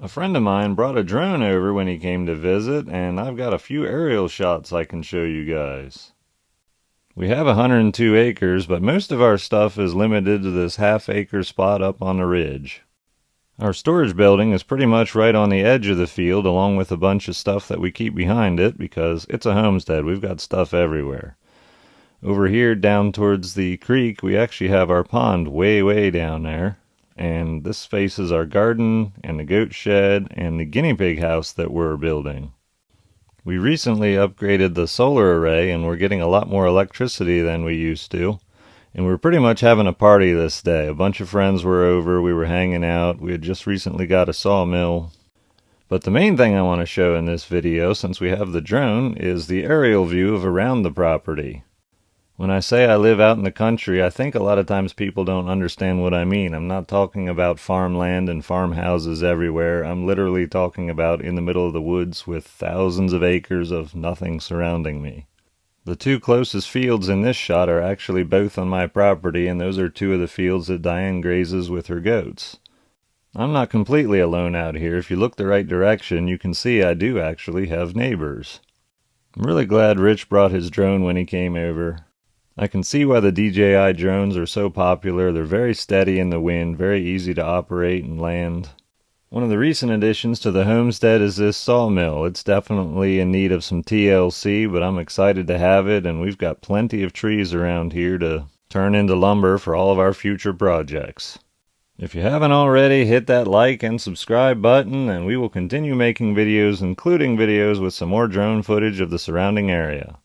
A friend of mine brought a drone over when he came to visit, and I've got a few aerial shots I can show you guys. We have 102 acres, but most of our stuff is limited to this half-acre spot up on the ridge. Our storage building is pretty much right on the edge of the field, along with a bunch of stuff that we keep behind it because it's a homestead. We've got stuff everywhere. Over here down towards the creek, we actually have our pond way down there. And this faces our garden and the goat shed and the guinea pig house that we're building. We recently upgraded the solar array and we're getting a lot more electricity than we used to. And we're pretty much having a party this day. A bunch of friends were over, we were hanging out, we had just recently got a sawmill. But the main thing I want to show in this video, since we have the drone, is the aerial view of around the property. When I say I live out in the country, I think a lot of times people don't understand what I mean. I'm not talking about farmland and farmhouses everywhere. I'm literally talking about in the middle of the woods with thousands of acres of nothing surrounding me. The two closest fields in this shot are actually both on my property, and those are two of the fields that Diane grazes with her goats. I'm not completely alone out here. If you look the right direction, you can see I do actually have neighbors. I'm really glad Rich brought his drone when he came over. I can see why the DJI drones are so popular. They're very steady in the wind, very easy to operate and land. One of the recent additions to the homestead is this sawmill. It's definitely in need of some TLC, but I'm excited to have it, and we've got plenty of trees around here to turn into lumber for all of our future projects. If you haven't already, hit that like and subscribe button, and we will continue making videos, including videos with some more drone footage of the surrounding area.